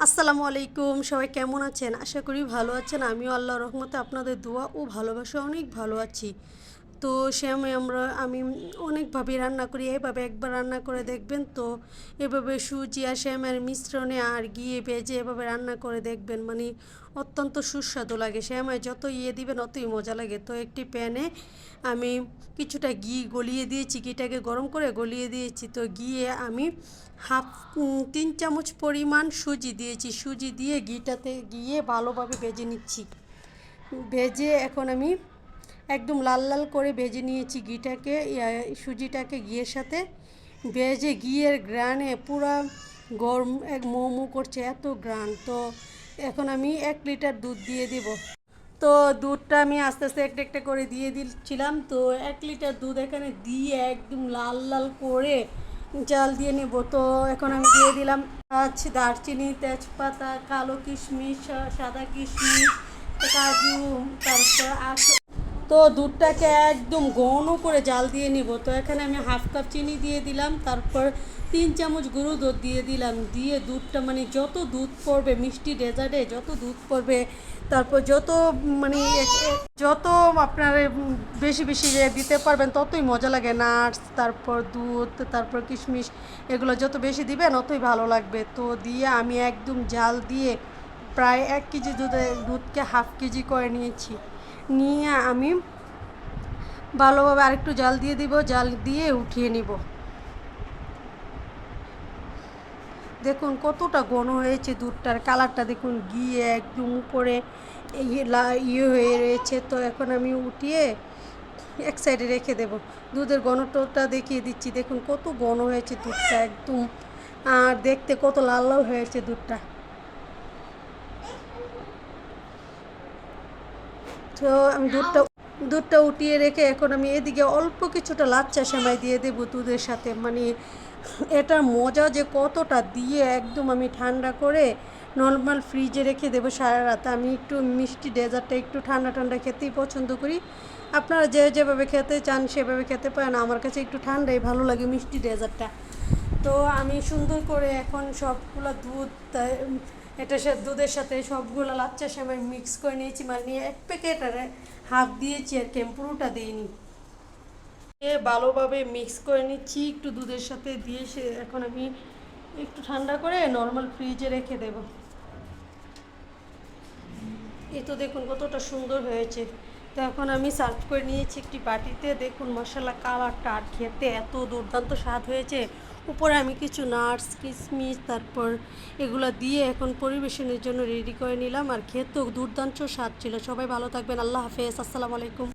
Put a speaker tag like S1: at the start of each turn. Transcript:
S1: আসসালামু আলাইকুম, সবাই কেমন আছেন? আশা করি ভালো আছেন। আমিও আল্লাহর রহমতে আপনাদের দোয়া ও ভালোবাসা অনেক ভালো আছি। তো আমি অনেকভাবে রান্না করি। এভাবে একবার রান্না করে দেখবেন তো। এভাবে সুজি আর শ্যামের মিশ্রণে আর ঘিয়ে ভেজে এভাবে রান্না করে দেখবেন, মানে অত্যন্ত সুস্বাদু লাগে। শ্যামায় যত দিবেন অতই মজা লাগে। তো একটি প্যানে আমি কিছুটা ঘি গলিয়ে দিয়েছি, ঘিটাকে গরম করে গলিয়ে দিয়েছি। তো ঘিয়ে আমি হাফ 3 চামচ পরিমাণ সুজি দিয়েছি। সুজি দিয়ে ঘিটাতে গিয়ে ভালোভাবে ভেজে নিচ্ছি। ভেজে এখন আমি একদম লাল লাল করে ভেজে নিয়েছি ঘিটাকে, সুজিটাকে ঘিয়ের সাথে ভেজে ঘিয়ের গ্রানে পুরা গরম এক মোমো করছে, এত গ্রান। তো এখন আমি 1 লিটার দুধ দিয়ে দেব। তো দুধটা আমি আস্তে আস্তে একটা একটা করে দিয়ে দিচ্ছিলাম। তো 1 লিটার দুধ এখানে দিয়ে একদম লাল লাল করে জাল দিয়ে নেব। তো এখন আমি দিয়ে দিলাম দারচিনি, তেজপাতা, কালো কিশমিশ, সাদা কিশমিশ, কাজু, তারপর তো দুধটাকে একদম ঘন করে জাল দিয়ে নিব। তো এখানে আমি হাফ কাপ চিনি দিয়ে দিলাম, তারপর 3 চামচ গুঁড়ো দুধ দিয়ে দিলাম। দিয়ে দুধটা মানে যত দুধ পড়বে মিষ্টি ডেজার্টে যত দুধ পড়বে, তারপর মানে যত আপনার বেশি বেশি দিতে পারবেন ততই মজা লাগে। নাটস, তারপর দুধ, তারপর কিশমিশ, এগুলো যত বেশি দিবেন অতই ভালো লাগবে। তো দিয়ে আমি একদম জাল দিয়ে প্রায় 1 কেজি দুধকে হাফ কেজি করে নিয়েছি। নিয়ে আমি ভালোভাবে আরেকটু জাল দিয়ে দিব, জাল দিয়ে উঠিয়ে নিব। দেখুন কতটা ঘন হয়েছে, দুধটার কালারটা দেখুন, গিয়ে একদম উপরে হয়ে রয়েছে। তো এখন আমি উঠিয়ে এক সাইডে রেখে দেব। দুধের ঘনত্বটা দেখিয়ে দিচ্ছি, দেখুন কত ঘন হয়েছে দুধটা একদম, আর দেখতে কত লাল লাল হয়েছে দুধটা। তো আমি দুধটা উঠিয়ে রেখে এখন আমি এদিকে অল্প কিছুটা লাচ্চা সেমাই দিয়ে দেবো দুধের সাথে। মানে এটার মজা যে কতটা, দিয়ে একদম আমি ঠান্ডা করে নর্মাল ফ্রিজে রেখে দেবো সারা রাত। আমি একটু মিষ্টি ডেজার্টটা একটু ঠান্ডা ঠান্ডা খেতেই পছন্দ করি। আপনারা যেভাবে খেতে চান সেভাবে খেতে পারেন, আমার কাছে একটু ঠান্ডাই ভালো লাগে মিষ্টি ডেজার্টটা। তো আমি সুন্দর করে এখন সবগুলো দুধের সাথে সবগুলো লাচ্চা সেমাই মিক্স করে নিয়েছি, মানে 1 প্যাকেট আর হাফ দিয়েছি আর কি, পুরোটা দিইনি। ভালোভাবে মিক্স করে নিচ্ছি একটু দুধের সাথে দিয়ে। এখন আমি একটু ঠান্ডা করে নর্মাল ফ্রিজে রেখে দেব। এই তো দেখুন কতটা সুন্দর হয়েছে। তো এখন আমি সার্ভ করে নিয়েছি একটি বাটিতে। দেখুন মশলা কালারটা আর খেতে এত দুর্দান্ত স্বাদ হয়েছে। উপরে আমি কিছু নাটস, কিশমিশ, তারপর এগুলো দিয়ে এখন পরিবেশনের জন্য রেডি করে নিলাম। আর খেতেও দুর্দান্ত স্বাদ ছিল। সবাই ভালো থাকবেন, আল্লাহ হাফেজ, আসসালামু আলাইকুম।